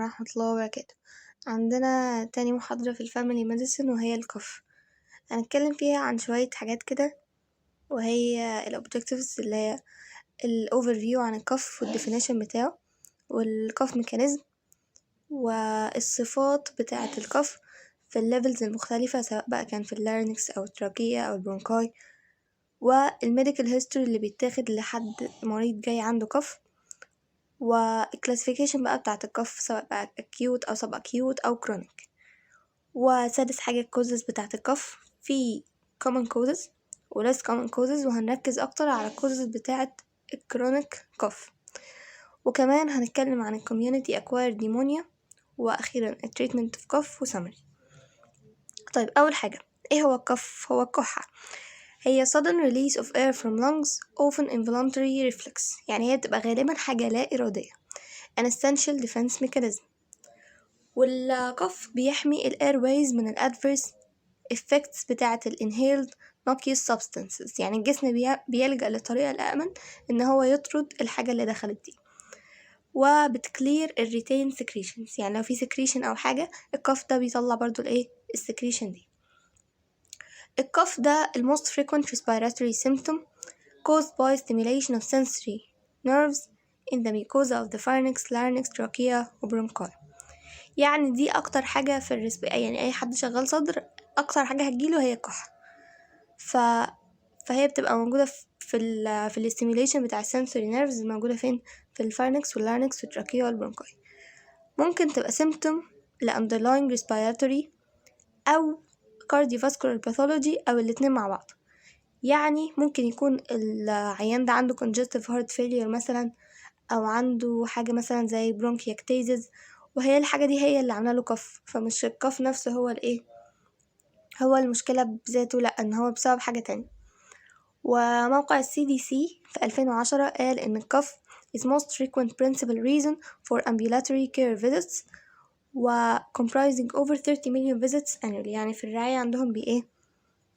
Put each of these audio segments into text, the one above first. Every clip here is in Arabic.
ورحمة الله وبركاته. عندنا تاني محاضرة في الفاميلي ميديسن وهي الكف. هنتكلم فيها عن شوية حاجات كده، وهي الأوبجكتيفز اللي هي الأوفر فيو عن الكف والديفينيشن بتاعه والكف ميكانيزم والصفات بتاعة الكف في الليفلز المختلفة، سواء بقى كان في اللارنكس أو التراكية أو البرونكاي، والميديكال هيستوري اللي بيتاخد لحد مريض جاي عنده كف، والكلاسيفيكيشن بقى بتاعة الكف سواء بقى acute أو sub acute أو chronic. وسادس حاجة الكوزز بتاعة الكف، في common causes و less common causes، وهنركز أكتر على الكوزز بتاعة الكرونيك كف. وكمان هنتكلم عن community acquired pneumonia، وأخيرا treatment of cough وسمري. طيب، أول حاجة إيه هو الكف؟ هو الكحة، هي sudden release of air from lungs often involuntary reflex، يعني هي بتبقى غالبا حاجة لا إرادية an essential defense mechanism. والكف بيحمي ال airways من ال adverse effects بتاعة ال inhaled noxious substances، يعني الجسم بيلجأ للطريقة الأأمن إن هو يطرد الحاجة اللي دخلت دي. وبتكلير ال retained secretions، يعني لو في secretion أو حاجة الكف ده بيطلع برضو السكريشن دي. الكف ده ال most frequent respiratory symptom caused by stimulation of sensory nerves in the mucosa of the pharynx, larynx, trachea وبرونكاي. يعني دي اكتر حاجة في يعني اي حد شغال صدر اكتر حاجة هتجيله هي الكحة. فهي بتبقى موجودة في الاستيميليشن بتاع السنسوري نيرفز، موجودة فين؟ في الفارنكس واللارنكس والتراكية والبرونكاي. ممكن تبقى symptom ل underlying respiratory او cardiovascular pathology او الاتنين مع بعض. يعني ممكن يكون العيان ده عنده congestive heart failure مثلا، او عنده حاجة مثلا زي bronchiectasis، وهي الحاجة دي هي اللي عامله له كف، فمش الكف نفسه هو المشكلة بذاته، لأ، ان هو بسبب حاجة تانية. وموقع CDC في 2010 قال ان الكف is most frequent principal reason for ambulatory care visits و comprising over 30 million visits annually، يعني في الرعاية عندهم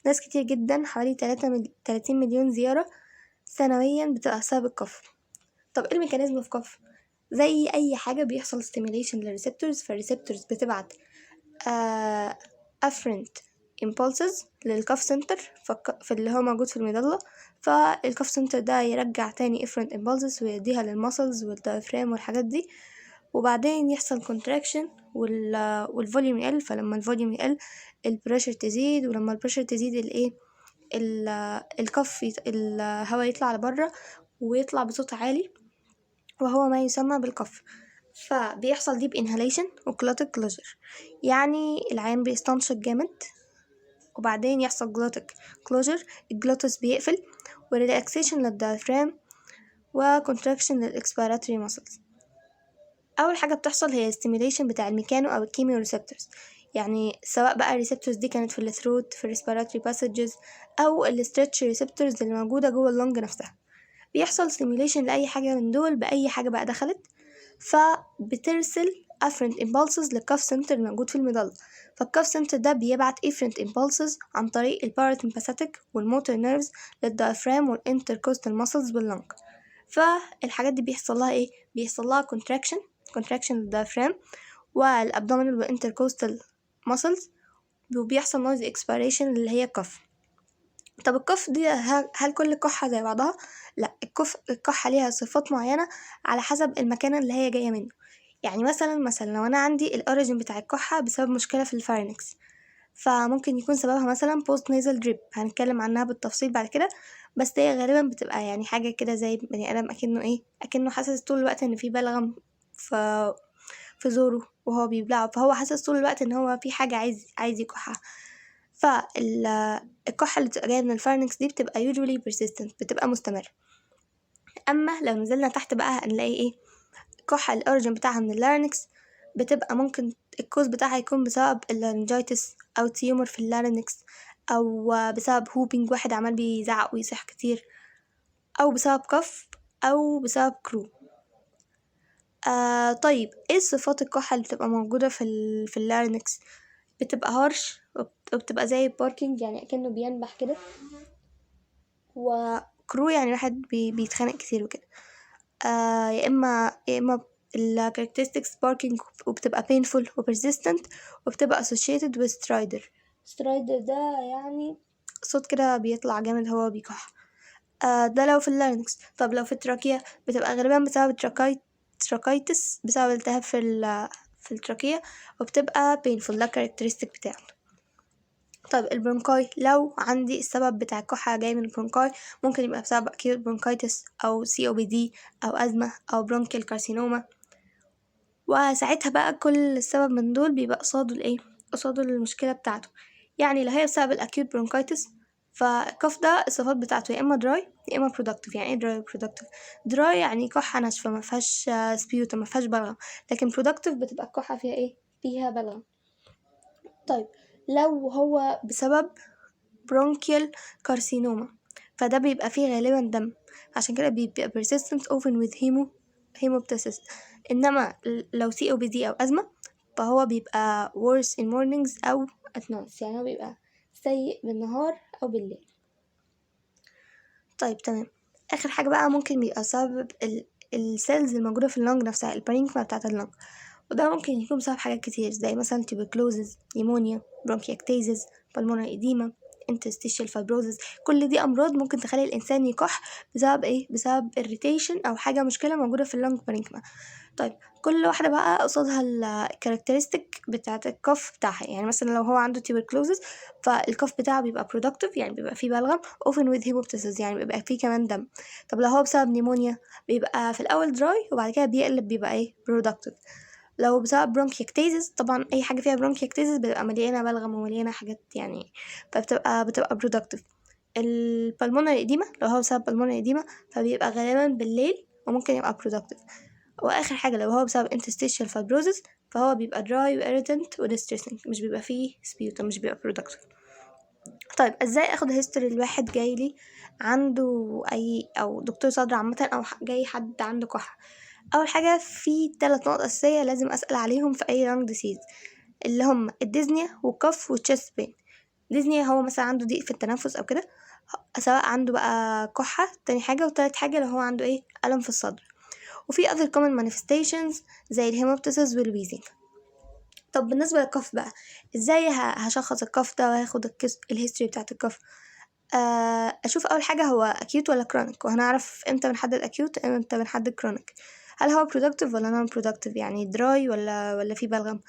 ناس كتير جدا، حوالي 30 مليون زيارة سنويا بتبقى بسبب الكف. طب ايه الميكانيزم في الكف؟ زي اي حاجة بيحصل stimulation للريسبتورز، فالريسبتورز بتبعت afferent impulses للكف سنتر في اللي هو موجود في المظلة، فالكف سنتر ده يرجع تاني afferent impulses ويديها للمسلز والدايفرام والحاجات دي، وبعدين يحصل contraction والفوليوم يقل. فلما الفوليوم يقل البريشر تزيد، ولما البريشر تزيد الكف الهواء يطلع لبره ويطلع بصوت عالي، وهو ما يسمى بالكف. فبيحصل deep inhalation وglottic closure، يعني العيان بيستنشق جامد وبعدين يحصل glottic closure، الجلوتس بيقفل، وريلاكسيشن للدايفرام وكونتراكشن للإكسبيراتوري muscles. أول حاجة بتحصل هي stimulation بتاع الميكانو أو الكيميو ريسبتورز، يعني سواء بقى الريسبتورز دي كانت في الثروت في الريسبيراتوري باسجز أو الستريتش ريسبتورز اللي موجودة جوه اللنج نفسها. بيحصل stimulation لأي حاجة من دول بأي حاجة بقى دخلت، فبترسل afferent impulses للكف سنتر الموجود في المظلة. فالكف سنتر ده بيبعت afferent impulses عن طريق الباراتمباثيك والموتور نيرفز للدايفرام والانتركوستال muscles واللنج. فالحاجات دي بيحصل لها contraction للدايفرام والابدومينال والانتركوستال muscles، وبيحصل noise expiration اللي هي الكف. طب الكف دي هل كل كحة زي بعضها؟ لا، الكحة ليها صفات معينة على حسب المكان اللي هي جاية منه. يعني مثلا لو انا عندي الاوريجين بتاع الكحة بسبب مشكلة في الفارنكس، فممكن يكون سببها مثلا post nasal drip، هنتكلم عنها بالتفصيل بعد كده. بس هي غالبا بتبقى يعني حاجة كده زي بني ادم اكنه حاسس طول الوقت ان في بلغم في زوره وهو بيبلعه، فهو حاسس طول الوقت ان هو في حاجة عايز يكحها. فالكحة اللي بتبقى جاية من الفارنكس دي بتبقى usually persistent، بتبقى مستمرة. أما لو نزلنا تحت بقى هنلاقي الكحة الأوريجين بتاعها من اللارنكس، بتبقى ممكن الكوز بتاعها يكون بسبب اللارنجايتس أو تيومر في اللارنكس، أو بسبب هوبينج، واحد عمال بيزعق ويصيح كتير، أو بسبب كف، أو بسبب كرو. طيب ايه صفات الكحة اللي بتبقى موجودة في اللارنكس؟ بتبقى هارش وبتبقى زي باركينج، يعني كأنه بينبح كده، وكرو يعني واحد بيتخانق كتير وكده. يا اما ال characteristics barking وبتبقى painful و persistent وبتبقى associated with stridor. stridor ده يعني صوت كده بيطلع جامد هو بيكح. ده لو في اللارنكس. طب لو في التراكية بتبقى غالبا بسبب تراكيتس، بسبب التهاب في التراكية، وبتبقى painful. ده characteristic بتاعه. طيب البرونكاي، لو عندي السبب بتاع الكحة جاي من البرونكاي، ممكن يبقى بسبب acute bronchitis أو COPD أو أزمة أو bronchial carcinoma، وساعتها بقى كل السبب من دول بيبقى قصاده المشكلة بتاعته. يعني لو هي بسبب الأكيوت برونكايتس، فالكف ده الصفات بتاعته يا إما دراي يا إما productive. يعني إيه دراي productive؟ دراي يعني كحة ناشفة مفيهاش سبيوتا، مفيهاش بلغم، لكن productive بتبقى الكحة فيها بلغم. طيب لو هو بسبب bronchial carcinoma، فده بيبقى فيه غالبا دم، عشان كده بيبقى persistent often with hemoptysis. إنما لو COPD أو أزمة فهو بيبقى worse in mornings أو at night، يعني هو بيبقى سيء بالنهار أو بالليل. طيب تمام. آخر حاجة بقى ممكن بيبقى سبب السيلز الموجودة في اللنج نفسها، البارينكما بتاعة اللنج، وده ممكن يكون بسبب حاجات كتير زي مثلا tuberculosis، نيمونيا، bronchiectasis، pulmonary edema، interstitial fibrosis. كل دي أمراض ممكن تخلي الإنسان يكح بسبب بسبب irritation أو حاجة مشكلة موجودة في اللنج بارينكما. طيب كل واحدة بقى قصادها الكاركترستيك بتاعة الكف بتاعها. يعني مثلا لو هو عنده tuberculosis فالكف بتاعه بيبقى productive، يعني بيبقى فيه بلغم، often with hemoptysis، يعني بيبقى فيه كمان دم. طب لو هو بسبب نيمونيا بيبقى في الأول dry وبعد كده بيقلب بيبقى productive. لو بسبب bronchiectasis، طبعا أي حاجة فيها bronchiectasis بتبقى مليانة بلغم ومليانة حاجات يعني، فبتبقى productive. البلمونري إديمة، لو هو بسبب pulmonary إديمة فبيبقى غالبا بالليل وممكن يبقى productive. واخر حاجه لو هو بسبب interstitial fibrosis فهو بيبقى dry و irritant و distressing، مش بيبقى فيه sputum، مش بيبقى productive. طيب ازاي اخد هيستوري الواحد جاي لي عنده او دكتور صدر عامه، او جاي حد عنده كحه؟ اول حاجه في 3 نقط اساسيه لازم اسال عليهم في اي lung disease، اللي هم الديزنيا والكف والchest pain. ديزنيا هو مثلا عنده ضيق في التنفس او كده، سواء عنده بقى كحه. تاني حاجه وتالت حاجه لو هو عنده الم في الصدر. وفي other common manifestations زي الهيموبتيسيس والويزنج. طب بالنسبة للكف بقى، ازاي هشخص الكف ده وهاخد الهيستوري بتاعت الكف؟ اشوف اول حاجة هو acute ولا chronic، وهنعرف امتى بنحدد acute امتى بنحدد chronic. هل هو productive ولا non productive، يعني dry ولا في بلغم.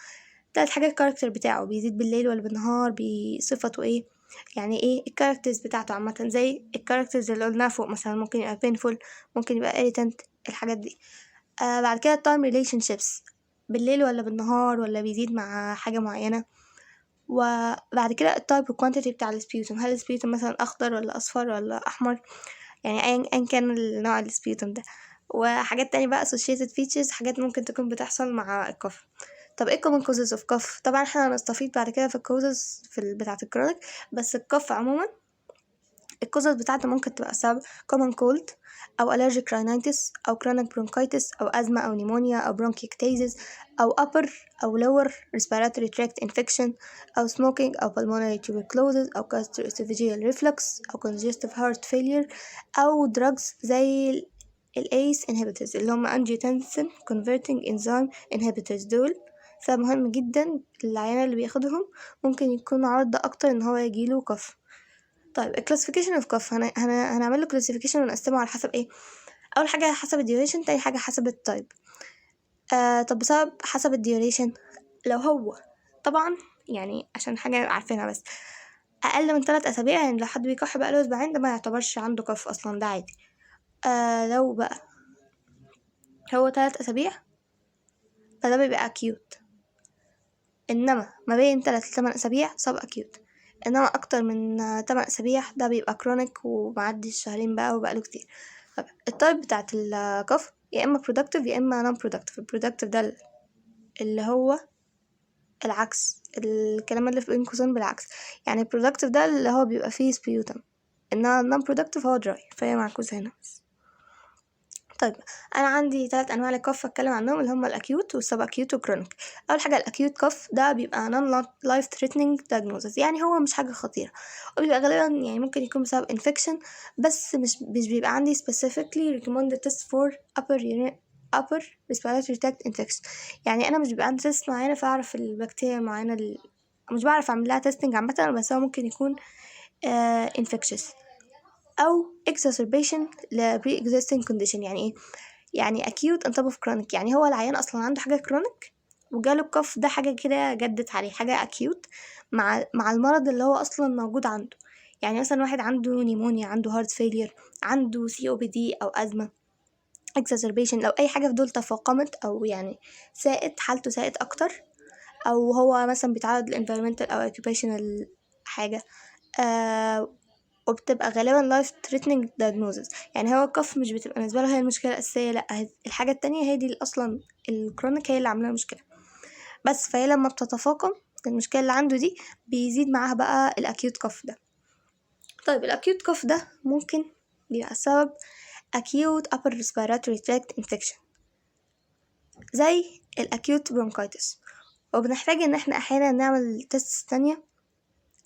تالت حاجة الكاركتر بتاعه، بيزيد بالليل ولا بالنهار، بصفته يعني الكاركترز بتاعته عامة، زي الكاركترز اللي قلناها فوق، مثلا ممكن يبقى painful، ممكن يبقى irritant، الحاجات دي. بعد كده time relationships، بالليل ولا بالنهار ولا بيزيد مع حاجة معينة. وبعد كده التايب والكوانتيتي بتاع السبيوتم، هل السبيوتم مثلا أخضر ولا أصفر ولا أحمر، يعني أيا كان النوع السبيوتم ده. وحاجات تانية بقى associated features، حاجات ممكن تكون بتحصل مع الكف. طب ايه common causes of cough؟ طبعا احنا هنستفيد بعد كده في الكوزز بتاعة الكرونيك، بس الكف عموما الكوزز بتاعته ممكن تبقى سبب common cold أو allergic rhinitis أو chronic bronchitis أو أزمة أو pneumonia أو bronchiectasis أو upper أو lower respiratory tract infection أو smoking أو pulmonary tuberculosis أو gastroesophageal reflux أو congestive heart failure أو drugs زي ال ACE inhibitors اللي هم angiotensin converting enzyme inhibitors. دول سبب مهم جدا للعيان اللي بياخدهم، ممكن يكون عرضة أكتر إن هو يجيله كف. طيب الكلاسيفيكيشن اوف كف هنعمل له كلاسيفيكيشن ونقسمه على حسب اول حاجه حسب الديوريشن، تاني حاجه حسب التايب. طب بسبب حسب الديوريشن، لو هو طبعا يعني عشان حاجه عارفينها، بس اقل من 3 اسابيع، يعني لو حد بيكح بقاله اسبوعين ده ما يعتبرش عنده كف اصلا، ده عادي. لو بقى هو 3 اسابيع فده بيبقى اكيوت، انما ما بين 3 ل 8 اسابيع سب اكيوت، انما اكتر من 8 اسابيع ده بيبقى كرونيك ومعدي الشهرين بقى وبقاله كتير. طب التايب بتاعت الكف يا اما productive يا اما non productive. البرودكتيف ده اللي هو العكس، الكلام اللي في بين قوسين بالعكس، يعني productive ده اللي هو بيبقى فيه sputum، انما non productive هو dry، فهي معكوسة هنا بس. طيب انا عندي 3 انواع للكف اتكلم عنهم، اللي هم الاكيوت والسب اكيوت والكرونيك. اول حاجه الاكيوت كف ده بيبقى non life threatening diagnosis، يعني هو مش حاجه خطيره، وبيبقى غالبا يعني ممكن يكون بسبب infection، بس مش بيبقى عندي specifically recommended test for upper upper respiratory tract infection. يعني انا مش بيبقى عندي تيست معينه فاعرف البكتيريا المعينه مش بعرف اعمل لها تيستنج عامه، بس هو ممكن يكون infectious او exacerbation ل pre-existing condition. يعني ايه؟ يعني acute on top of chronic. يعني هو العيان اصلا عنده حاجه chronic وجاله الكف، ده حاجه كده جدت عليه، حاجه acute مع المرض اللي هو اصلا موجود عنده. يعني مثلا واحد عنده نيمونيا، عنده heart failure، عنده COPD او ازمه، exacerbation لو اي حاجه في دول تفاقمت او يعني حالته ساءت اكتر، او هو مثلا بيتعرض ل environmental او occupational حاجه، وبتبقى غالبا life threatening diagnosis. يعني هو الكف مش بتبقى بالنسبه له هي المشكله الاساسيه، لا، الحاجه التانية هي دي اصلا الكرونيك هي اللي عامله مشكله. بس فهي لما بتتفاقم المشكله اللي عنده دي بيزيد معاها بقى الاكيوت كف ده. طيب الاكيوت كف ده ممكن بيبقى السبب acute upper respiratory tract infection زي الاكيوت برونكايتس، وبنحتاج ان احنا احيانا نعمل تيست تانية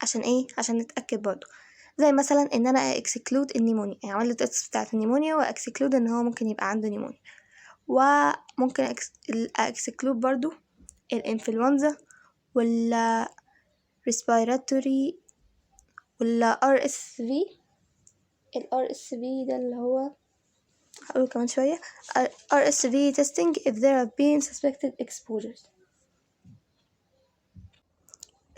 عشان ايه؟ عشان نتاكد برضو، زي مثلا ان انا اكسكلود النيمونيا، يعني اعمل التست بتاعت النيمونيا واكسكلود ان هو ممكن يبقى عنده نيمونيا. وممكن اكسكلود برضو الانفلونزا وال respiratory وال RSV. ال RSV ده اللي هو هقوله كمان شوية. RSV testing if there have been suspected exposures.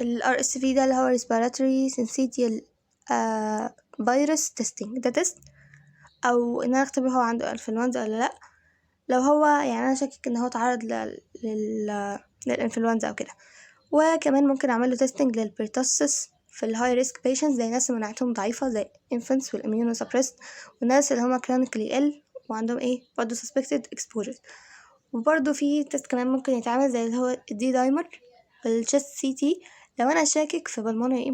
ال RSV ده اللي هو respiratory syncytial virus testing، ده تست او ان انا اختبر هو عنده انفلونزا ولا لا. لو هو يعني انا شاكك ان هو تعرض للانفلونزا او كده. وكمان ممكن اعمل له تيستنج للبرتوسس في الهاي ريسك بيشنتس، زي الناس اللي مناعتهم ضعيفه زي infants والاميونو سبريست، والناس اللي هما كرونيكلي ال وعندهم برضه suspected exposure. وبرضه في تيست كمان ممكن يتعمل زي اللي هو الدي دايمر والتشست سي تي لو انا شاكك في بالمونري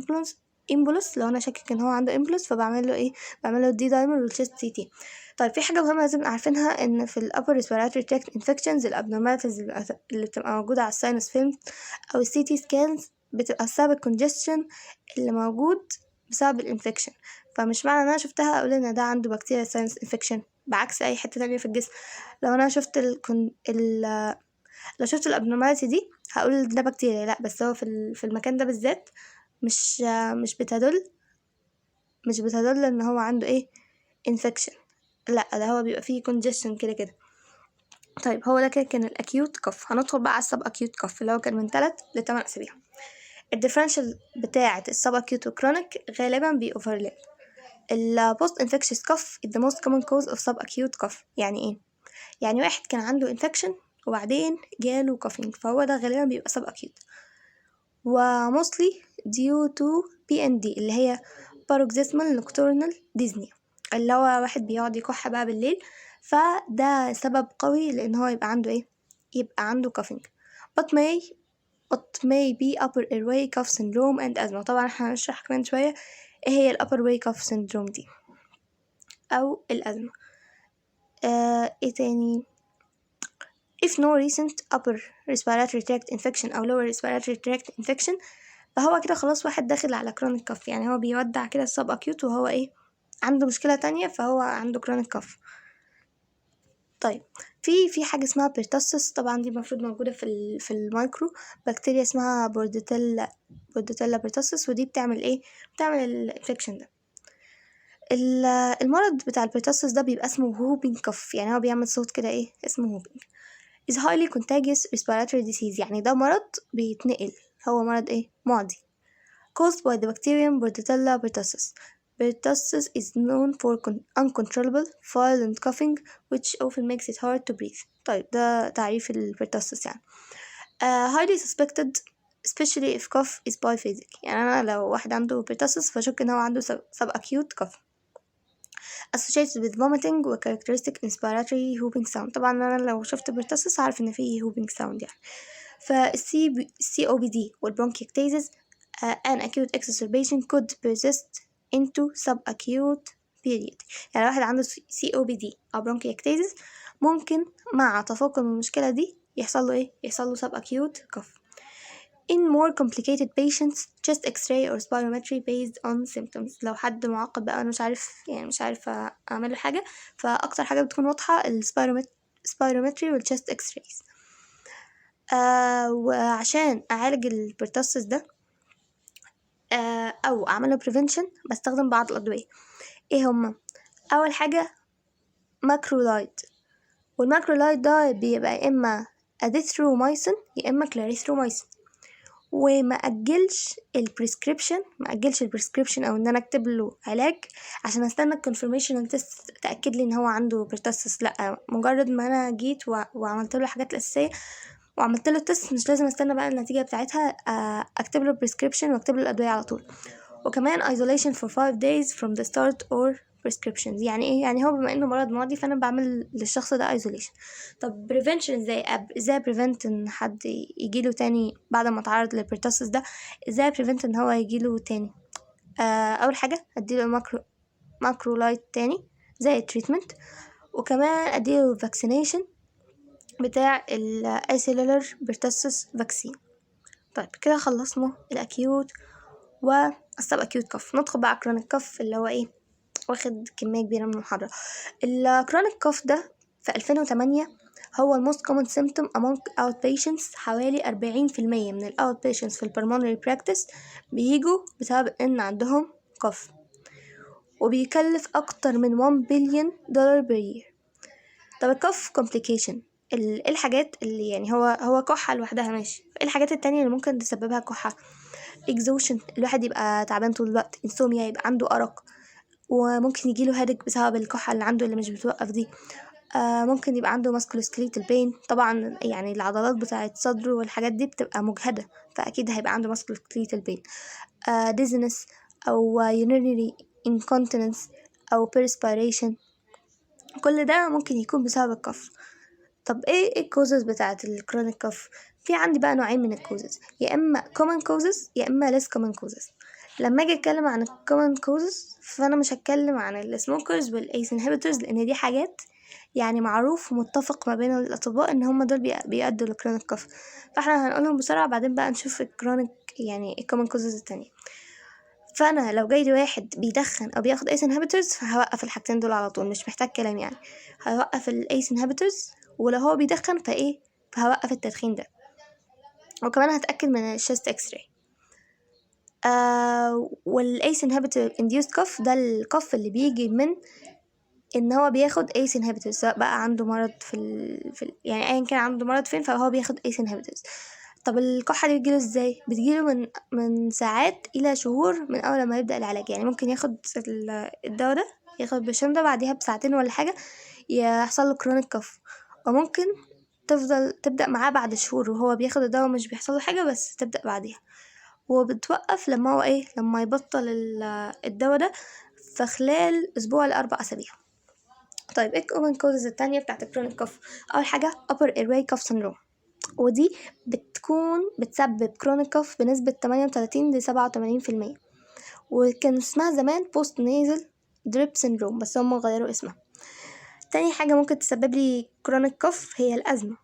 امبولس. لو انا شاكك ان هو عنده امبولس فبعمل له بعمل له الدي دايمر والتشست سي تي. طيب في حاجه مهمه لازم عارفينها، ان في الابر respiratory tract infections الابنورماليتيز اللي بتبقى موجوده على الساينس فيلم او السي تي سكانز بتبقى بسبب الكونجستشن اللي موجود بسبب الانفكشن. فمش معنى ان انا شفتها اقول ان ده عنده بكتيريا ساينس انفكشن، بعكس اي حته تانية في الجسم. لو انا شفت لو شفت الابنورماليتي دي هقول ده بكتيريا، لا، بس هو في المكان ده بالذات مش مش بتدل ان هو عنده انفكشن، لا، ده هو بيبقى فيه congestion كده. طيب هو ده كده كان الاكيوت كف. هندخل بقى على السب اكيوت كف اللي هو كان من 3 ل 8 اسابيع. الديفرنشال بتاعه السب اكيوت وكرونيك غالبا بيوفرلاب. البوست انفكشس كف is the most common cause of subacute cough. يعني ايه؟ يعني واحد كان عنده infection وبعدين جاله coughing، فهو ده غالبا بيبقى subacute، و mostly due to PND اللي هي paroxysmal nocturnal dyspnea، اللي هو واحد بيقعد يكح بقى بالليل، فده سبب قوي لان هو يبقى عنده coughing. but may be upper airway cough syndrome and asthma. طبعا احنا هنشرح كمان شوية ايه هي upper airway cough syndrome دي او الأزمة. ايه تاني؟ if no recent upper respiratory tract infection أو lower respiratory tract infection فهو كده خلاص واحد داخل على chronic cough. يعني هو بيودع كده السب acute وهو عنده مشكلة تانية، فهو عنده chronic cough. طيب في حاجة اسمها pertussis، طبعا دي المفروض موجودة في المايكرو بكتيريا اسمها بورديتيلا pertussis، ودي بتعمل بتعمل الانفكشن ده. المرض بتاع البرتاسس ده بيبقى اسمه whooping cough، يعني هو بيعمل صوت كده اسمه whooping. is highly contagious respiratory disease، يعني ده مرض بيتنقل، هو مرض معدي caused by the bacterium Bordetella pertussis. Pertussis is known for uncontrollable violent coughing which often makes it hard to breathe. طيب ده تعريف البرتاسس يعني. highly suspected especially if cough is biphasic، يعني أنا لو واحد عنده pertussis فشك إن هو عنده subacute cough associated with vomiting و characteristic inspiratory whooping sound. طبعا أنا لو شفت pertussis عارف إن فيه whooping sound يعني. COPD والbronchiectasis an acute exacerbation could persist into subacute period. يعني واحد عنده COPD أو bronchiectasis ممكن مع تفاقم المشكلة دي يحصل له subacute cough. In more complicated patients chest x-ray or spirometry based on symptoms. لو حد معقد بقى أنا مش عارف أعمل له حاجة، فأكتر حاجة بتكون واضحة سبايرومتري والchest اكس رايز. وعشان اعالج البرتص ده او اعمله بريفنشن بستخدم بعض الادويه. ايه هما؟ اول حاجه ماكرولايد، والماكرولايد ده بيبقى يا اما اديثرومايسين يا اما كلاريثرومايسين. وما اجلش البريسكريبشن او ان انا اكتب له علاج عشان استنى الكونفirmation تيست تاكد لي ان هو عنده برتص. لا، مجرد ما انا جيت وعملت له الحاجات الاساسيه وعملت له التست مش لازم استنى بقى النتيجه بتاعتها اكتب له بريسكريبشن واكتب له الادويه على طول. وكمان isolation for 5 days from the start or prescriptions. يعني ايه؟ يعني هو بما انه مرض معدي فانا بعمل للشخص ده isolation. طب prevention ازاي prevent ان حد يجيله تاني بعد ما اتعرض للبرتص ده؟ ازاي prevent ان هو يجيله تاني؟ اول حاجه اديله ماكرولايت تاني زي التريتمنت، وكمان اديله vaccination بتاع الاسيلولر برتص فاكسين. طيب كده خلصنا الاكيوت والسب اكيوت كف. ندخل بقى كرونيك كف اللي هو ايه، واخد كمية كبيرة من المحاضرة. الكرونيك كف ده في 2008 هو الموست common symptom among outpatients. حوالي 40% من outpatients في pulmonary practice بيجوا بسبب ان عندهم كف، وبيكلف اكتر من $1 billion per year. طب الكف complication ايه الحاجات اللي يعني هو كحة لوحدها ماشي، ايه الحاجات التانية اللي ممكن تسببها كحة؟ exhaustion، الواحد يبقى تعبان طول الوقت. insomnia، يبقى عنده أرق وممكن يجيله headache بسبب الكحة اللي عنده اللي مش بتوقف دي. ممكن يبقى عنده musculoskeletal pain، طبعا يعني العضلات بتاعة صدره والحاجات دي بتبقى مجهدة فأكيد هيبقى عنده musculoskeletal pain. dizziness أو urinary incontinence أو perspiration، كل ده ممكن يكون بسبب الكف. طب ايه الكوزز بتاعت الكرونيك كف؟ في عندي بقى نوعين من الكوزز، يا اما common causes يا اما less common causes. لما اجي اتكلم عن common causes فانا مش هتكلم عن السموكرز والايس inhibitors لان دي حاجات يعني معروف ومتفق ما بين الاطباء ان هم دول بيؤدوا للكرونيك كف، فاحنا هنقولهم بسرعه بعدين بقى نشوف الكرونيك يعني الكومن كوزز التانية. فانا لو جاي لي واحد بيدخن او بياخد ايس inhibitors فهوقف الحاجتين دول على طول، مش محتاج كلام يعني. هوقف الايس inhibitors، ولو هو بيدخن فهوقف التدخين ده، وكمان هتأكد من الشيست اكس راي. والايس inhibitor induced cough ده الكف اللي بيجي من ان هو بياخد ايس inhibitors، سواء بقى عنده مرض يعني ايا كان عنده مرض فين فهو بياخد ايس inhibitors. طب الكحة دي بتجيله ازاي؟ بتجيله من ساعات الى شهور من اول ما يبدأ العلاج. يعني ممكن ياخد الدواء ده، ياخد برشام ده، بعديها بساعتين ولا حاجة يحصل له كرونيك كف، وممكن تبدأ معاه بعد شهور وهو بياخد الدواء مش بيحصل له حاجة بس تبدأ بعديها، وبتوقف لما هو لما يبطل الدواء ده في خلال اسبوع ل4 اسابيع. طيب ايه الكومن كوزز التانية بتاعت الكرونيك كف؟ اول حاجة upper airway cough syndrome، ودي بتسبب كرونيك كف بنسبة 38-87%، وكان اسمها زمان post nasal drip syndrome بس هم غيروا اسمها. تاني حاجة ممكن تسبب لي كرونيك كف هي الأزمة،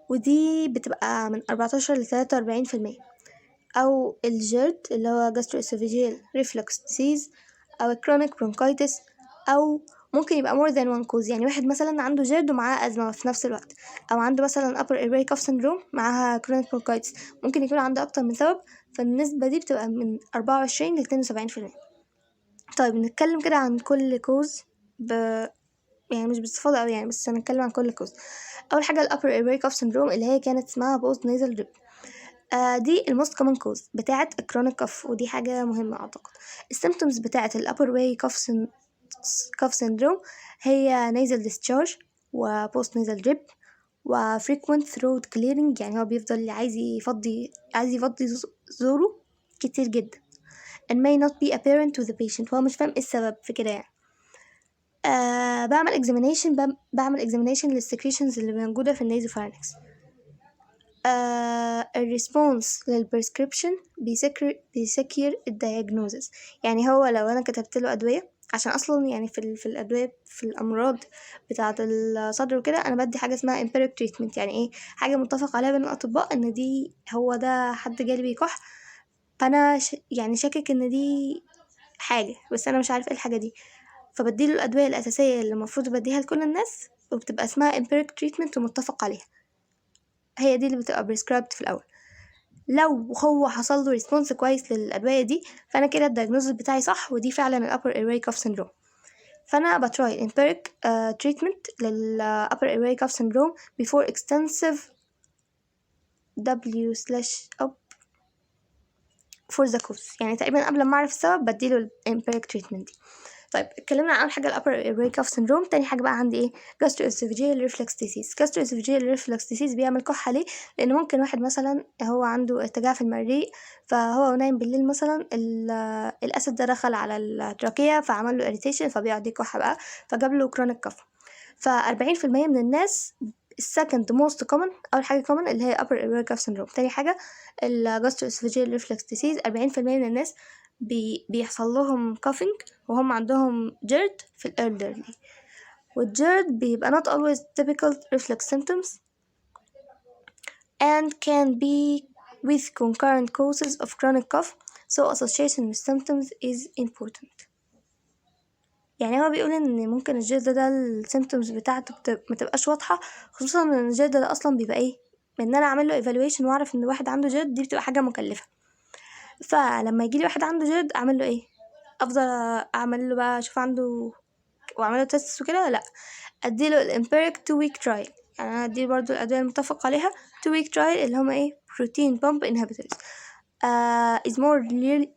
ودي بتبقى من 14-43%، أو الجيرد اللي هو gastroesophageal reflux disease، أو chronic bronchitis، أو ممكن يبقى more than one cause. يعني واحد مثلا عنده جيرد ومعاه أزمة في نفس الوقت، أو عنده مثلا upper airway cough syndrome معاها chronic bronchitis، ممكن يكون عنده أكتر من سبب، فالنسبة دي بتبقى من 24-72%. طيب نتكلم كده عن كل cause يعني مش باستفاضة أوي يعني، بس هنتكلم عن كل cause. أول حاجة upper airway cough syndrome اللي هي كانت اسمها post nasal drip. دي الموست كومن كوز بتاعة الكرونيك كف، ودي حاجة مهمة أعتقد. السيمتومز بتاعة الأبر واي كف سيندروم هي nasal discharge و post nasal drip و frequent throat clearing، يعني هو بيفضل عايز يفضي زوره كتير جدا، and may not be apparent to the patient، هو مش فاهم ايه السبب في كده يعني. بعمل examination للسكريشنز اللي موجودة في النيزوفارنكس. الريسبونس للبريسكريبشن بيسكر الدياجنوزس، يعني هو لو انا كتبت له ادويه، عشان اصلا يعني في الادويه في الامراض بتاعه الصدر وكده انا بدي حاجه اسمها empiric treatment، يعني ايه حاجه متفق عليها بين الاطباء ان دي هو ده حد جالي بيكح، فانا يعني شاكك ان دي حاجه بس انا مش عارف ايه الحاجه دي، فبديله الادويه الاساسيه اللي المفروض بديها لكل الناس وبتبقى اسمها empiric treatment ومتفق عليها، هي دي اللي بتبقى prescribed في الأول. لو هو حصل له response كويس للأدوية دي فأنا كده الدياجنوزس بتاعي صح، ودي فعلا ال upper airway cough syndrome. فأنا بتراي empiric treatment لل upper airway cough syndrome before extensive W/up for the cause، يعني تقريبا قبل ما أعرف السبب بديله ال empiric treatment دي. طيب اتكلمنا عن أول حاجة ال upper airway cough syndrome. تاني حاجة بقى عندي ايه؟ gastroesophageal reflux disease. gastroesophageal reflux disease بيعمل كحة ليه؟ لأن ممكن واحد مثلا هو عنده ارتجاع في المريء، فهو نايم بالليل مثلا الأسيد ده دخل على التراكية فعمل له irritation فبيقعد يكح بقى فجاب له chronic cough. ف40% من الناس second most common، أول حاجة common اللي هي upper airway cough syndrome. تاني حاجة ال gastroesophageal reflux disease. 40% من الناس بيحصل لهم coughing وهم عندهم جرد في الelderly، والجرد بيبقى not always typical reflux symptoms and can be with concurrent causes of chronic cough, so association with symptoms is important. يعني هو بيقول ان ممكن الجلد ده السيمتومز بتاعته متبقاش واضحة، خصوصا ان الجلد ده اصلا بيبقى ايه، ان انا اعمل له evaluation واعرف ان واحد عنده جلد دي بتبقى حاجة مكلفة. فلما يجيلي واحد عنده جلد اعمل له ايه؟ افضل اعمل له بقى اشوف عنده واعمل له تيست وكده؟ لا، اديله الامبيريك 2 week trial. يعني انا اديله برضو الادوية المتفق عليها 2 week trial اللي هما ايه protein pump inhibitors is more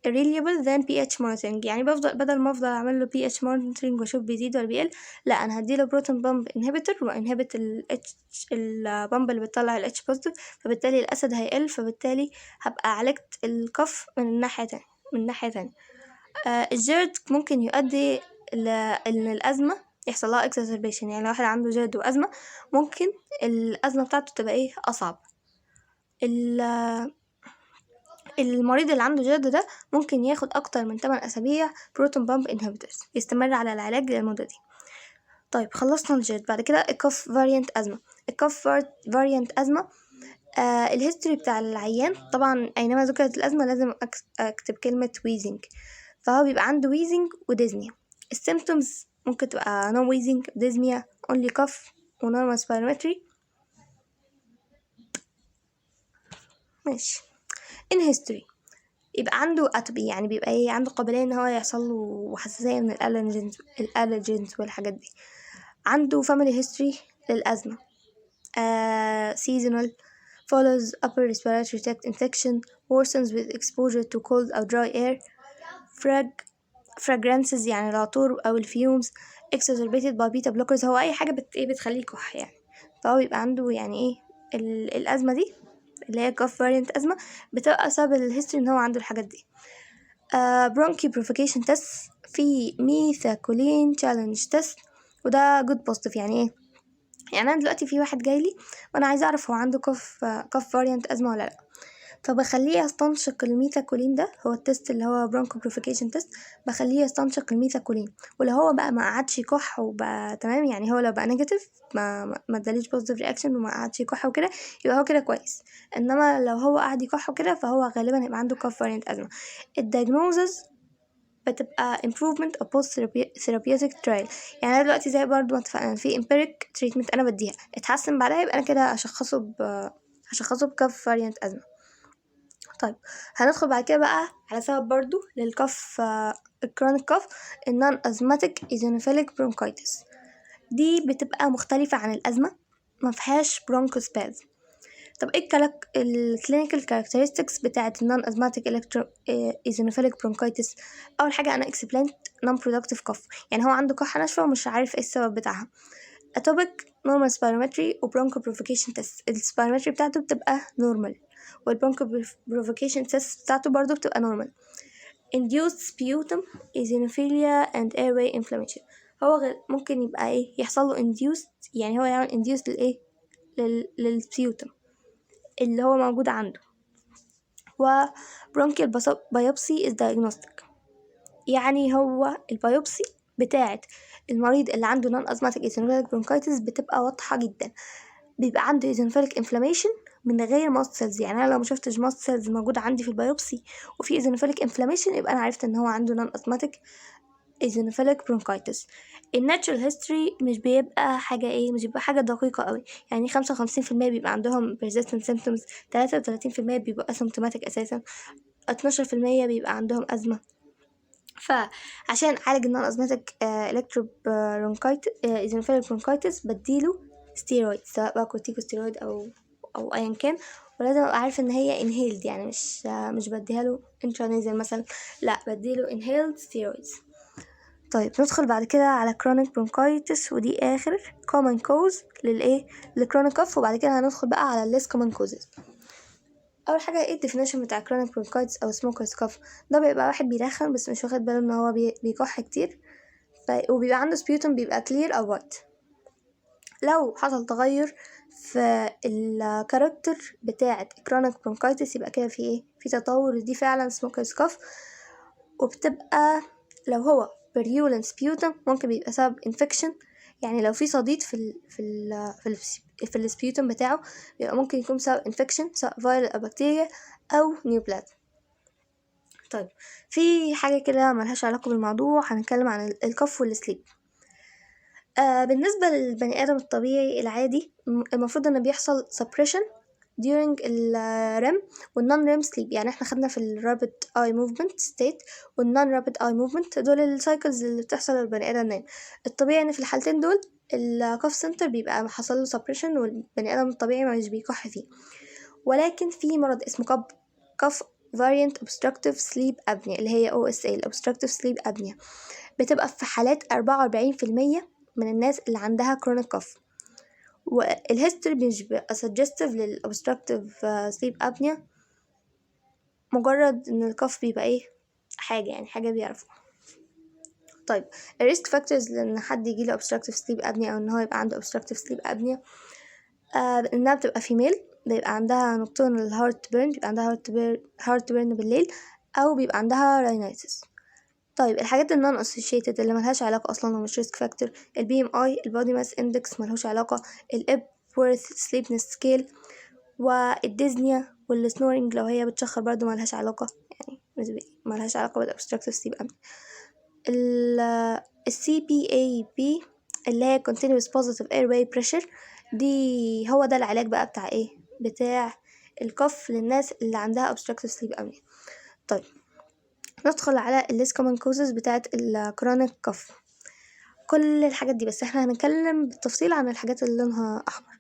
reliable than pH monitoring. يعني بدل ما افضل اعمل له pH monitoring واشوف بيزيد ولا بيقل، لا انا هديله proton pump inhibitor وانهبت البامب اللي بتطلع ال H positive، فبالتالي الاسيد هيقل، فبالتالي هبقى عالجت الكف من ناحية تانية. الجرد ممكن يؤدي ان الازمة يحصل لها exacerbation. يعني لو واحد عنده جرد وازمة ممكن الازمة بتاعته تبقى ايه اصعب. المريض اللي عنده جلد ده ممكن ياخد أكتر من 8 أسابيع بروتون بامب انهبيتورز، يستمر على العلاج للمدة دي. طيب خلصنا الجلد، بعد كده الكوف فاريانت أزمة. الكوف فاريانت أزمة الهيستوري بتاع العيان. طبعا أينما ذكرت الأزمة لازم أكتب كلمة ويزنج، فهو بيبقى عنده ويزنج وديزنيا. السيمتومز ممكن تبقى no wheezing، dyspnea، only cough وnormal spirometry. ماشي. in history يبقى عنده اتوبي، يعني بيبقى ايه عنده قابلية ان هو يحصل له حساسية من الالرجينز والحاجات دي. عنده family history للأزمة seasonal follows upper respiratory tract infection worsens with exposure to cold or dry air fragrances يعني العطور او الفيومز exacerbated by beta blockers. هو اي حاجة بتخليه كح يعني. فهو بيبقى عنده يعني ايه الأزمة دي اللي هي cough variant أزمة بتبقى سبب الهيستوري ان هو عنده الحاجات دي. bronchi purification test في ميثاكولين challenge test وده good positive. يعني ايه؟ يعني انا دلوقتي في واحد جايلي وانا عايزه اعرف هو عنده cough variant أزمة ولا لا، فبخليه يستنشق الميثاكولين ده. هو التست اللي هو برونكو بروفيكيشن تيست، بخليه يستنشق الميثاكولين، ولو هو بقى ما قعدش يكح وبقى تمام، يعني هو لو بقى نيجاتيف ما اداليش بوزيتيف رياكشن وما قعدش يكح وكده، يبقى هو كده كويس. انما لو هو قعد يكح وكده فهو غالبا هيبقى عنده كوف فاريانت أزمة. الدايجنوزز بتبقى improvement of post therapeutic trial. يعني انا دلوقتي زي برضو ما اتفقنا في empiric treatment انا بديها اتحسن بعدها، يبقى انا كده هشخصه بكوف فاريانت أزمة. طيب هندخل بعد كده بقى على سبب برضو للكف الكرونيك كف النون ازماتيك ايزونوفيليك برونكايتس. دي بتبقى مختلفة عن الأزمة، ما فيهاش برونكوسباز. طب ايه الكلينيكال كاركترستكس بتاعة النون ازماتيك ايزونوفيليك برونكايتس؟ اول حاجة انا اكسبلانت نون برودكتيف كف، يعني هو عنده كحة ناشفة ومش عارف ايه السبب بتاعها. اتوبيك نورمال سبيرومتري وبرونكو بروفيكيشن تيست. السبيرومتري بتاعته بتبقى نورمال والبرونكو بروفيكيشن تيست بتاعته برضو بتبقى نورمال. induced sputum eosinophilia and airway inflammation. هو ممكن يبقى ايه يحصل له induced، يعني هو يعمل induced للايه للسبيوتم اللي هو موجود عنده. و bronchial biopsy is diagnostic، يعني هو البيوبسي بتاعة المريض اللي عنده non asthmatic eosinophilic bronchitis بتبقى واضحة جدا. بيبقى عنده eosinophilic inflammation من غير mast cells، يعني انا لو ما شفتش mast cells موجودة عندي في البيوبسي وفي eosinophilic inflammation يبقى انا عرفت ان هو عنده non asthmatic eosinophilic bronchitis. الناتشرال هيستوري مش بيبقى حاجة دقيقة قوي، يعني 55% بيبقى عندهم persistent symptoms، 33% بيبقى asymptomatic أساسا، 12% بيبقى عندهم أزمة. فعشان أعالج النون أزماتيك eosinophilic bronchitis بديله ستيرويد، سواء بقى كورتيكوستيرويد أو أيا كان، ولازم أبقى عارفة إن هي inhaled، يعني مش بديها له intranasal مثلا، لا بديله inhaled steroids. طيب ندخل بعد كده على chronic bronchitis، ودي آخر common cause للchronic cough، وبعد كده هندخل بقى على less common causes. أول حاجة ايه definition بتاع chronic bronchitis أو smoker's cough؟ ده بيبقى واحد بيدخن بس مش واخد باله إن هو بيكح كتير، وبيبقى عنده sputum بيبقى clear أو white. لو حصل تغير في الكاركتر بتاعة chronic bronchitis يبقى كده في تطور، دي فعلا smoker's cough. وبتبقى لو هو virulent sputum ممكن بيبقى سبب infection، يعني لو في صديد في السبيوتم بتاعه بيبقى ممكن يكون سبب infection، سواء viral أو بكتيريا أو neoplasm. طيب في حاجة كده ملهاش علاقة بالموضوع، هنتكلم عن الكف والسليب. بالنسبة للبني آدم الطبيعي العادي المفروض إن بيحصل suppression during REM والنون REM sleep. يعني احنا خدنا في rapid eye movement state والنون rapid eye movement، دول السايكلز اللي بتحصل للبني آدم نايم. الطبيعي ان في الحالتين دول الكف سنتر بيبقى حصل له suppression والبني آدم الطبيعي مش بيكح فيه. ولكن في مرض اسمه كف variant obstructive sleep apnea اللي هي OSA obstructive sleep apnea، بتبقى في حالات 44% من الناس اللي عندها chronic cough. والهيستوري مش بيبقى suggestive للobstructive sleep apnea، مجرد ان الكف بيبقى حاجة بيعرفوها. طيب الريسك فاكتورز لان حد يجيله obstructive sleep apnea او ان هو يبقى عنده obstructive sleep apnea، انها بتبقى فيميل، بيبقى عندها nocturnal heart burn، بيبقى عندها heart burn بالليل، او بيبقى عندها rhinitis. طيب الحاجات النون associated اللي ملهاش علاقة اصلا ومش ريسك فاكتور، الBMI، البودي ماس اندكس ملهوش علاقة، الإبورث سليبنس سكيل، والديزنيا والسنورينج لو هي بتشخر برضو ملهاش علاقة، يعني ملهاش علاقة بالobstructive sleep apnea. CPAP اللي هي continuous positive airway pressure، دي هو ده العلاج بقى بتاع الكف للناس اللي عندها obstructive sleep apnea. طيب ندخل على less common causes بتاعت الكرونيك كف. كل الحاجات دي، بس احنا هنتكلم بالتفصيل عن الحاجات اللي لونها احمر.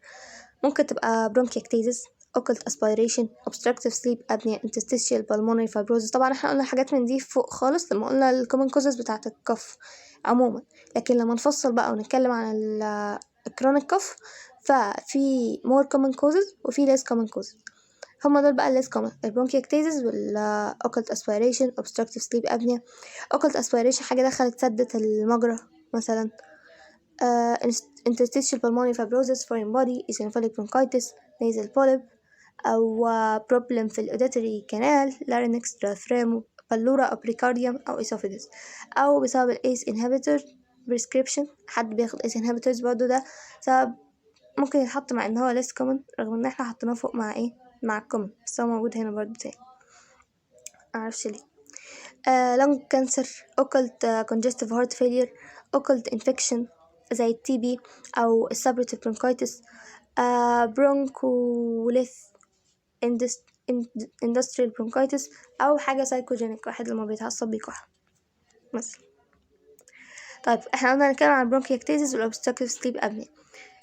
ممكن تبقى bronchiectasis، occult aspiration، obstructive sleep apnea، interstitial pulmonary fibrosis. طبعا احنا قلنا حاجات من دي فوق خالص لما قلنا الكومن كوزز بتاعت الكف عموما، لكن لما نفصل بقى ونتكلم عن الكرونيك كف ففي more common causes وفي less common causes. هما دول بقى less common، البرونكيكتيزز occult aspiration، obstructive sleep apnea. occult aspiration حاجة دخلت سدت المجرى مثلا، interstitial pulmonary fibrosis، foreign body، eosinophilic bronchitis، nasal polyp، أو problem في الأوديتري كانال، larynx، diaphragm، بلورة أو precardium أو esophagus، أو بسبب ال ACE inhibitor prescription، حد بياخد ACE inhibitors برضو ده سبب ممكن يتحط مع إن هو less common، رغم إن احنا حطيناه فوق مع الcommon، بس هو موجود هنا برضو تاني معرفش ليه. lung cancer، occult congestive heart failure، occult infection زي TB أو suppurative bronchitis، bronchiolitis، industrial bronchitis، أو حاجة psychogenic، واحد لما بيتعصب بيكح مثلا. طيب احنا قلنا نتكلم عن bronchiectasis والobstructive sleep apnea.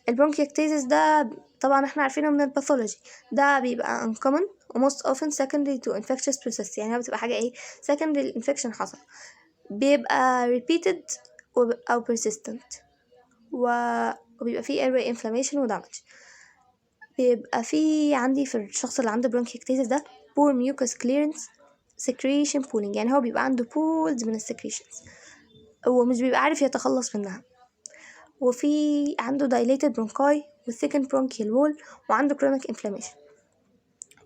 البرونكيكتيزيس ده طبعا احنا عارفينه من الباثولوجي، ده بيبقى uncommon و most often secondary to infectious process، يعني هي بتبقى حاجة secondary infection حصل، بيبقى repeated أو persistent، وبيبقى فيه airway inflammation و damage. بيبقى فيه عندي في الشخص اللي عنده bronchiectasis ده poor mucus clearance secretion pooling، يعني هو بيبقى عنده pools من السكريشنز ومش بيبقى عارف يتخلص منها، وفي عنده dilated bronchi و thickened bronchial wall، وعنده chronic inflammation،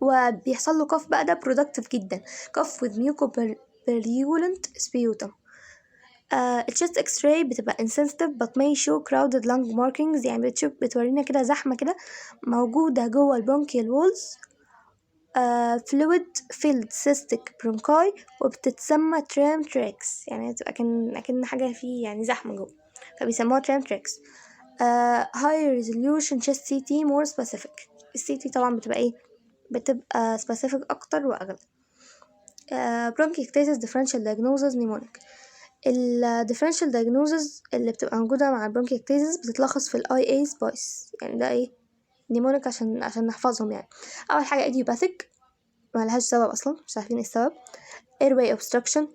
وبيحصل له cough بقى ده productive جدا، cough with mucopurulent sputum. الchest x-ray بتبقى insensitive but may show crowded lung markings، يعني بتورينا كده زحمة كده موجودة جوه البرونكيال walls fluid filled cystic bronchi وبتتسمى tram tracks، يعني تبقى أكن حاجة فيه يعني زحمة جوه، فبيسموها tram tracks. high resolution chest CT more specific. الCT طبعا بتبقى specific أكتر وأغلى. bronchiectasis differential diagnosis pneumonic. differential diagnosis اللي بتبقى موجودة مع bronchiectasis بتتلخص في IA spice، يعني ده pneumonic عشان نحفظهم. يعني أول حاجة idiopathic ملهاش سبب أصلا، مش عارفين السبب. airway obstruction،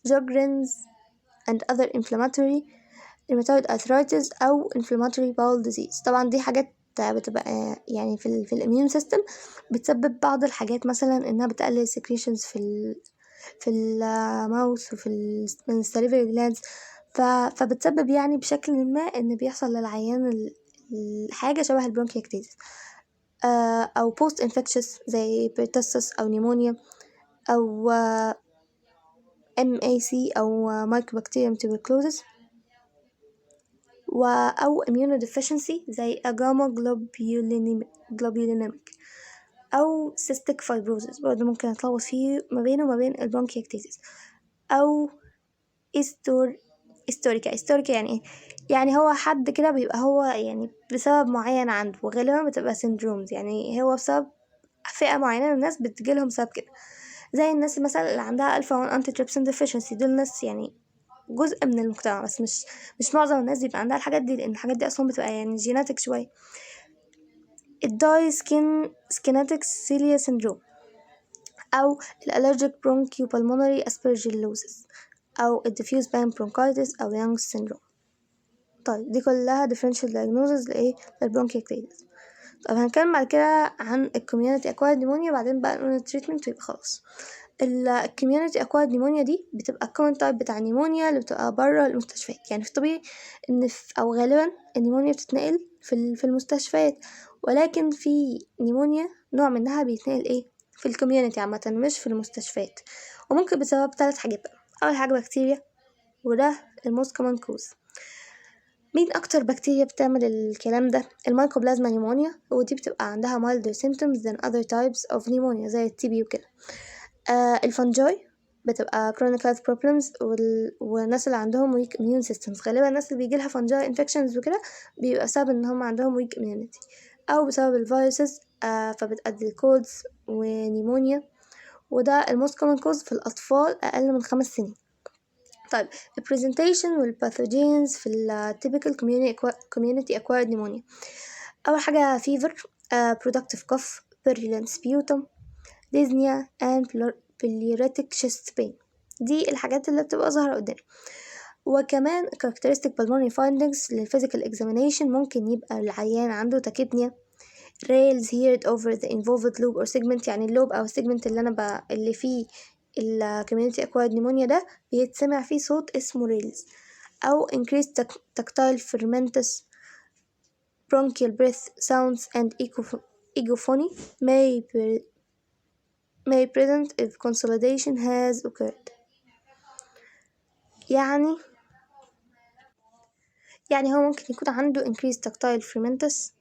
Sjogren's and other inflammatory rheumatoid arthritis أو inflammatory bowel disease. طبعا دي حاجات بتبقى يعني في الاميون سيستم، بتسبب بعض الحاجات، مثلا انها بتقلل secretions في الماوث من السليفري جلاندز، فبتسبب يعني بشكل ما ان بيحصل للعيان حاجة شبه البرونكيكتيزيس، او post infectious زي pertussis او نيمونيا او MAC او mycobacterium tuberculosis، أو immunodeficiency زي gamma globulinic أو cystic fibrosis، برضه ممكن أتلخبط فيه ما بينه وما بين البرونكيكتيزيس. أو هيستوريكا يعني إيه؟ يعني هو حد كده بيبقى هو يعني بسبب معين عنده، وغالبا بتبقى syndromes، يعني هو بسبب فئة معينة من الناس بتجيلهم سبب كده، زي الناس مثلا اللي عندها alpha 1 antitrypsin deficiency. دول ناس يعني جزء من المجتمع، بس مش معظم الناس بيبقى عندها الحاجات دي، لأن الحاجات دي أصلا بتبقى يعني جيناتك شوية. الداي سكيناتيك سيليا سيندروم، أو الألرجيك برونكيوبالمونري أسبرجيلوزيس، أو الديفيوز بان برونكايتس، أو يانغ سيندروم. طيب دي كلها differential diagnosis للبرونكيكتيزيس. طب هنتكلم بعد كده عن الكوميونيتي اكوايرد نيمونيا، بعدين بقى نقول التريتمنت ويبقى خلاص. الكوميونيتي اكوايرد نيمونيا دي بتبقى الكومن تايب بتاع النيمونيا اللي بتبقى بره المستشفيات. يعني في الطبيعي ان او غالبا النيمونيا بتتنقل في المستشفيات، ولكن في نيمونيا نوع منها بيتنقل في الكوميونيتي عامه، مش في المستشفيات، وممكن بسبب 3 حاجات بقى. اول حاجه بكتيريا، وده الموست كومن كوز. مين أكتر بكتيريا بتعمل الكلام ده؟ المايكوبلازما نيمونيا، ودي بتبقى عندها milder symptoms than other types of pneumonia زي الTB وكده. الفنجاي بتبقى chronic health problems، والناس اللي عندهم weak immune systems، غالبا الناس اللي بيجيلها فنجاي infections وكده بيبقى سبب ان هم عندهم weak immunity، أو بسبب الفيروسز فبتأدي colds ونيمونيا، وده الموست common cause في الأطفال أقل من 5 سنين. طيب البرزنتيشن والباثوجينز في التيبيكال community acquired pneumonia. أول حاجة fever، productive cough، virulent sputum، dyspnea and pleuritic chest pain. دي الحاجات اللي بتبقى ظاهرة قدامي. وكمان characteristic pulmonary findings للphysical examination ممكن يبقى العيان عنده tachypnea، rails heard over the involved lobe or segment، يعني اللوب أو السيجمنت اللي فيه community acquired pneumonia ده بيتسمع فيه صوت اسمه rails، أو increased tactile fermentous bronchial breath sounds and echophony may present if consolidation has occurred. يعني هو ممكن يكون عنده increased tactile fermentous،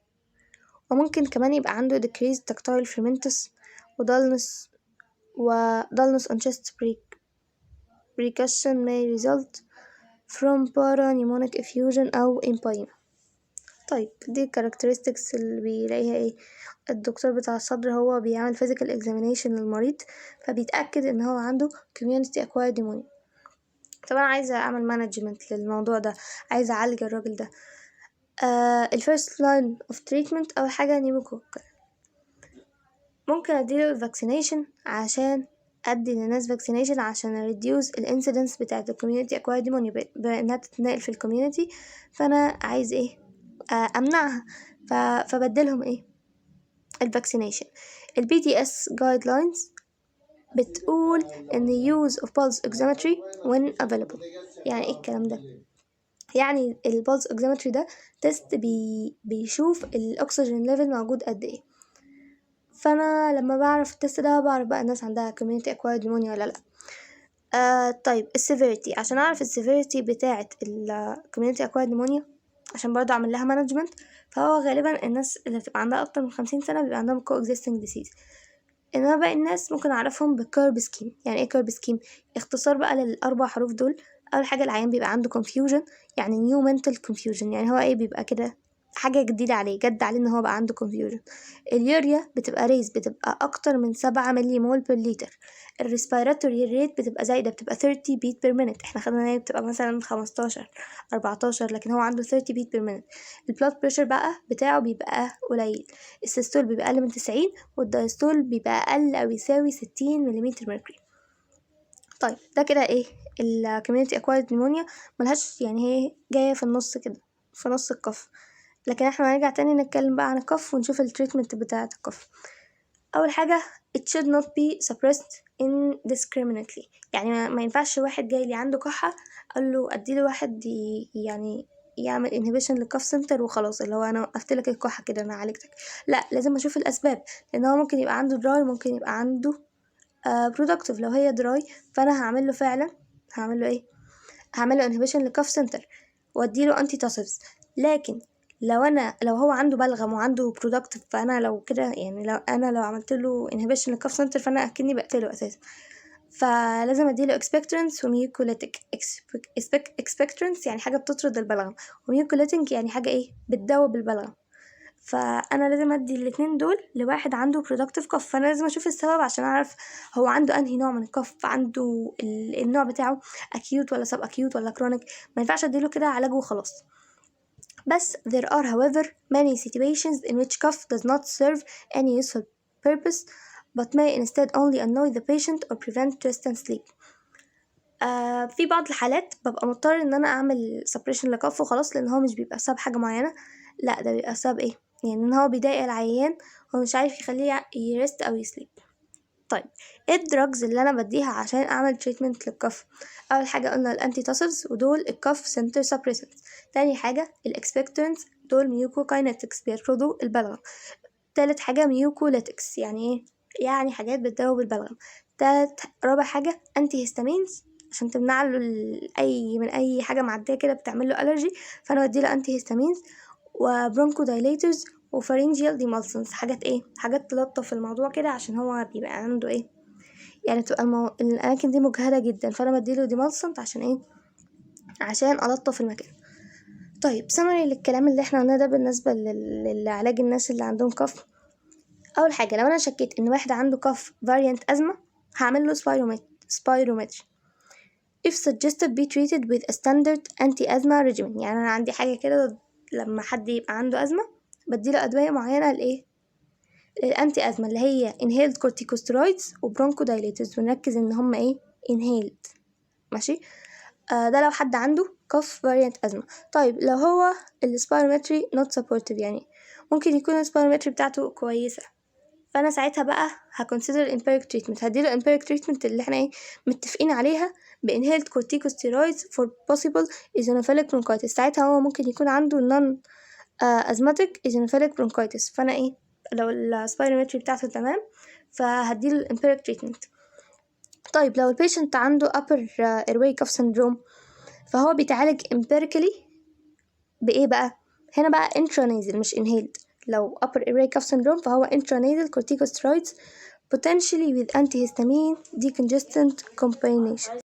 وممكن كمان يبقى عنده decreased tactile fermentous dullness on chest percussion may result from pneumonic effusion أو empyema. طيب دي characteristics اللي بيلاقيها الدكتور بتاع الصدر، هو بيعمل physical examination للمريض، فبيتأكد ان هو عنده community acquired pneumonia. طبعا عايزة اعمل management للموضوع ده، عايزة اعالج الراجل ده. الفيرست line of treatment، اول حاجة pneumococcal. ممكن اديله vaccination عشان ادي للناس vaccination عشان reduce الانسيدنس بتاعت الكوميونيتي acquired pneumonia بانها تتنقل في الكوميونيتي، فانا عايز امنعها، فبدلهم الفاكسينيشن. الBTS guidelines بتقول ان use of pulse oximetry when available. يعني الكلام ده؟ يعني البلس oximetry ده تيست بيشوف الاكسجين ليفل موجود قد ايه، فانا لما بعرف التست ده بعرف بقى الناس عندها community acquired pneumonia ولا لا. طيب السيفيريتي، عشان اعرف السيفيريتي بتاعه community acquired pneumonia عشان برضه اعمل لها مانجمنت. فهو غالبا الناس اللي بتبقى عندها اكتر من 50 سنة بيبقى عندهم coexisting disease. انما باقي الناس ممكن اعرفهم بالكيرب سكيم. يعني ايه كيرب سكيم؟ اختصار بقى للاربع حروف دول. اول حاجه العيان بيبقى عنده confusion، يعني new mental confusion، يعني هو ايه، بيبقى كده حاجه جديده عليه، جد عليه ان هو بقى عنده confusion. اليوريا بتبقى ريز، بتبقى اكتر من 7 ملي مول بير لتر. الريسبيراتوري ريت بتبقى زايده، بتبقى 30 beat per minute. احنا خدنا ان هي بتبقى مثلا 15 14، لكن هو عنده 30 beat per minute. البلاد بريشر بقى بتاعه بيبقى قليل. السيستول بيبقى اقل من 90، والدايستول بيبقى اقل او يساوي 60 ملم مركوري. طيب ده كده ايه الكوميونتي اكوايرد نيمونيا، ملهاش يعني، هي جايه في النص كده، في نص الكف. لكن احنا هنرجع تاني نتكلم بقى عن الكف ونشوف التريتمنت بتاعه الكف. اول حاجه it should not be suppressed indiscriminately. يعني ما ينفعش واحد جاي لي عنده كحه اقول له اديله واحد يعني يعمل inhibition للكف سنتر وخلاص، اللي هو انا وقفت لك الكحه كده انا عالجتك. لا، لازم اشوف الاسباب، لان هو ممكن يبقى عنده دراي، ممكن يبقى عنده productive. لو هي دراي فانا هعمل له فعلا، هعمل له ايه، هعمل له inhibition للكف سنتر واديله انتي تاسيفز. لكن لو هو عنده بلغم وعنده productive، فانا لو كده يعني لو عملت له inhibition للكف سنتر فانا اكني بقتله اساسا. فلازم اديله expectorants وميوكوليتيك. expectorants يعني حاجه بتطرد البلغم، وميوكوليتيك يعني حاجه ايه، بتدوب البلغم. فانا لازم ادي الاتنين دول لواحد عنده productive cough. فانا لازم اشوف السبب عشان اعرف هو عنده انهي نوع من الكف، عنده النوع بتاعه acute ولا sub acute ولا chronic. ما ينفعش اديله كده علاج وخلاص. بس there are however many situations in which cough does not serve any useful purpose but may instead only annoy the patient or prevent rest and sleep. في بعض الحالات ببقى مضطر ان انا اعمل suppression لكف وخلاص، لان هو مش بيبقى بسبب حاجه معينه، لا ده بيبقى بسبب ايه، يعني ان هو بيضايق العيان ومش عارف يخليه يرست او يسليب. طيب ايه الدراجز اللي انا بديها عشان اعمل تريتمنت للكف؟ اول حاجه قلنا الانتي تاسلز، ودول الكف سنتر سبريسنت. تاني حاجه الاكسبكتورنتس، دول ميوكوكاينetics بيطردوا البلغم. تالت حاجه ميوكوليتكس، يعني ايه، يعني حاجات بتدوب البلغم. رابع حاجه انتي هيستامينز عشان تمنع له اي حاجه معديه كده بتعمل له الرجي، فانا بديله انتي هيستامينز. وبرونكو دايليترز وفارنجيال ديمالسنس، حاجات ايه، حاجات تلطف الموضوع كده عشان هو بيبقى عنده ايه، يعني تبقى الاماكن دي مجهده جدا، فانا بديله ديمالسنت عشان ايه، عشان الطف المكان. طيب سمري للكلام اللي احنا قلناه ده بالنسبه لعلاج الناس اللي عندهم كف. اول حاجه لو انا شكيت ان واحد عنده كف فاريانت ازمه، هعمل له spirometry. if suggested be treated with a standard anti-asthma regimen. يعني انا عندي حاجه كده، لما حد يبقى عنده ازمه بديله ادويه معينه لايه، الانتي ازمه، اللي هي inhaled corticosteroids وبرونكودايليترز، ونركز ان هم ايه، inhaled. ماشي. ده لو حد عنده كف فاريانت ازمه. طيب لو هو السبيرومتري not supportive، يعني ممكن يكون السبيرومتري بتاعته كويسه، فانا ساعتها بقى هكونسيدر empiric treatment. هديله empiric treatment اللي احنا ايه متفقين عليها بانهيلد corticosteroids for possible eosinophilic bronchitis. ساعتها هو ممكن يكون عنده non asthmatic eosinophilic bronchitis، فانا ايه لو السبيرومتري بتاعته تمام فهديله empiric treatment. طيب لو البيشنت عنده upper airway cough syndrome فهو بيتعالج empirically بايه بقى، هنا بقى intranasal مش inhaled. لو upper airway cough syndrome فهو intranasal corticosteroids potentially with antihistamine decongestant combination.